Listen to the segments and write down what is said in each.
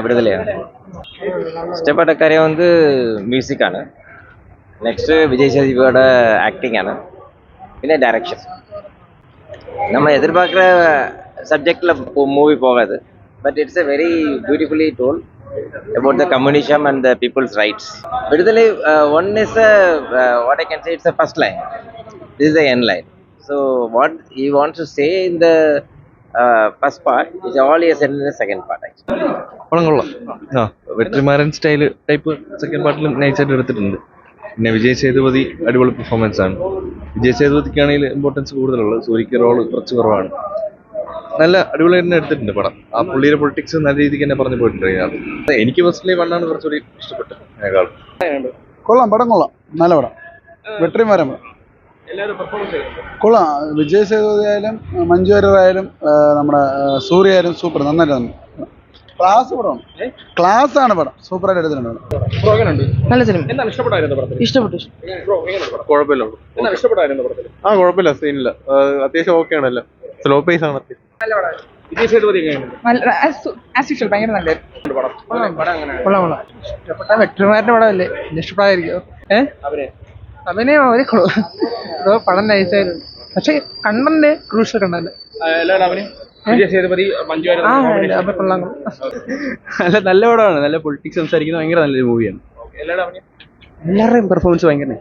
விடுதலையா இஷ்டப்பட்ட கரையை வந்து மியூசிக்கான நெக்ஸ்ட் விஜய் சேதுபதியோட ஆக்டிங்கான പിന്നെ ഡയറക്ഷൻ நம்ம எதிர்பார்க்குற சப்ஜெக்டில் மூவி போகாது but it's a very beautifully told about the communism and the people's rights. Vidudhalai, one is what I can say, it's the first line. This is the end line. So what he wants to say in the first part is all he has said in the second part actually. പടം കൊള്ളാം. Vetrimaaran style type second പാർട്ടിലും നൈസായിട്ട് എടുത്തിട്ടുണ്ട്. പിന്നെ വിജയ് സേതുപതി അടിപൊളി performance ആണ്. Vijay സേതുപതിക്കാണെങ്കിൽ importance കൂടുതലുള്ളത്, സൂര്യക്ക് role കുറച്ച് കുറവാണ്. നല്ല അടിപൊളി തന്നെ എടുത്തിട്ടുണ്ട് പടം. ആ പുള്ളിയുടെ പൊളിറ്റിക്സ് നല്ല രീതിക്ക് തന്നെ പറഞ്ഞു പോയിട്ടുണ്ട്. എനിക്ക് പേഴ്സണലി വണ്ണാണ് കുറച്ചുകൂടി ഇഷ്ടപ്പെട്ടത്. കൊള്ളാം, പടം കൊള്ളാം, നല്ല പടം. വെട്രിമാരൻ കൊള്ളാം. വിജയ് സേതുപതി ആയാലും മഞ്ജു വാര്യർ ആയാലും നമ്മുടെ സൂര്യ ആയാലും സൂപ്പർ, നന്നായിട്ട് ക്ലാസ് പടമാണ്. ക്ലാസ് ആണ് പടം, സൂപ്പറായിട്ട് എടുത്തിട്ടുണ്ട്. നല്ല സിനിമ, ഇഷ്ടപ്പെട്ടു. കുഴപ്പമില്ല, സീനില്ല, അത്യാവശ്യം ഓക്കെ ആണല്ലോ. സ്ലോ പേസ് ആണ്. ഇഷ്ടപ്പെട്ട വെട്രിമാരന്റെ പടമല്ലേ, ഇഷ്ടപ്പെടാതിരിക്കോ? അഭിനയം അവര് പടം നൈസായിരുന്നു, പക്ഷെ കണ്ടന്റ് ക്രൂഷ്യൽ കണ്ടന്റ്. നല്ല പടമാണ്. നല്ല പൊളിറ്റിക്സ് സംസാരിക്കുന്ന ഭയങ്കര നല്ലൊരു മൂവിയാണ്. എല്ലാവരുടെയും പെർഫോമൻസ് ഭയങ്കര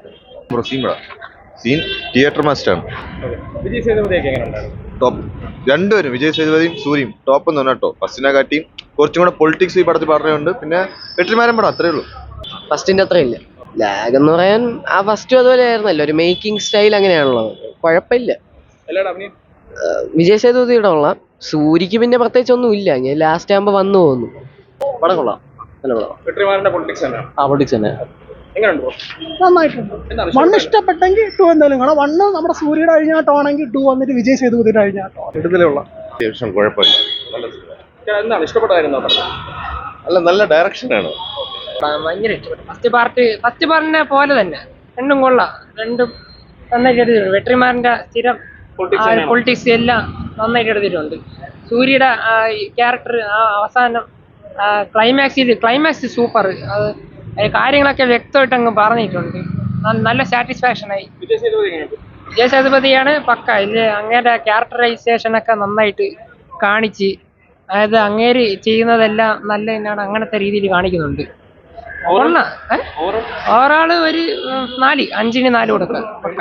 സീൻ തിയേറ്റർ മസ്റ്റാണ്. ടോപ്പ് രണ്ടുപേരും, വിജയ് സേതുപതിയും സൂര്യയും ടോപ്പ് എന്ന് പറഞ്ഞാൽ ടോപ്പ്. ഫസ്റ്റിനെ കാട്ടിയും കുറച്ചും കൂടെ പൊളിറ്റിക്സ് ഈ പടത്തിൽ പറഞ്ഞുകൊണ്ട്. പിന്നെ വെട്രിമാരൻ പടം അത്രേ ഉള്ളൂ. ഫസ്റ്റിന്റെ അത്ര ഇല്ല. ലാഗ് എന്ന് പറയാൻ ആ ഫസ്റ്റും അതുപോലെ ആയിരുന്നല്ലോ, ഒരു മേക്കിംഗ് സ്റ്റൈൽ അങ്ങനെയാണല്ലോ, കുഴപ്പമില്ല. വിജയ് സേതുപതിയുടെ കൊള്ളാം. സൂര്യക്ക് പിന്നെ പ്രത്യേകിച്ച് ഒന്നും ഇല്ല, ഞാൻ ലാസ്റ്റ് ആകുമ്പോ വന്നു പോകുന്നു. പടം കൊള്ളാം, നല്ല പടം. പൊളിറ്റിക്സ് തന്നെ നന്നായിട്ടുണ്ട്. വൺ ഇഷ്ടപ്പെട്ടെങ്കിൽ ടു എന്തായാലും കാണാം. വണ്ണ് നമ്മുടെ സൂര്യയുടെ അഴിഞ്ഞാട്ടമാണെങ്കിൽ ടു വന്നിട്ട് വിജയ് സേതുപതിയുടെ അഴിഞ്ഞാട്ടം. അത്യാവശ്യം കുഴപ്പമില്ല. അല്ല, നല്ല ഡയറക്ഷനാണ്. ഭയങ്കര ഇഷ്ടപ്പെട്ടു. ഫസ്റ്റ് പാർട്ടിനെ പോലെ തന്നെ രണ്ടും കൊള്ളാം. രണ്ടും നന്നായിട്ട് എടുത്തിട്ടുണ്ട്. വെട്രിമാരന്റെ സ്ഥിരം പൊളിറ്റിക്സ് എല്ലാം നന്നായിട്ട് എടുത്തിട്ടുണ്ട്. സൂര്യയുടെ ക്യാരക്ടർ അവസാനം ക്ലൈമാക്സ് സൂപ്പർ. അത് കാര്യങ്ങളൊക്കെ വ്യക്തമായിട്ട് അങ്ങ് പറഞ്ഞിട്ടുണ്ട്. നല്ല സാറ്റിസ്ഫാക്ഷൻ ആയി. വിജയ് സേതുപതിയാണ് പക്ക. ഇത് അങ്ങേരുടെ ക്യാരക്ടറൈസേഷൻ ഒക്കെ നന്നായിട്ട് കാണിച്ച്, അതായത് അങ്ങേര് ചെയ്യുന്നതെല്ലാം നല്ല തന്നെയാണ്, അങ്ങനത്തെ രീതിയിൽ കാണിക്കുന്നുണ്ട്. ഓവറാള് ഒരു 4, 5-ന് 4 കൊടുക്കുക പക്ക.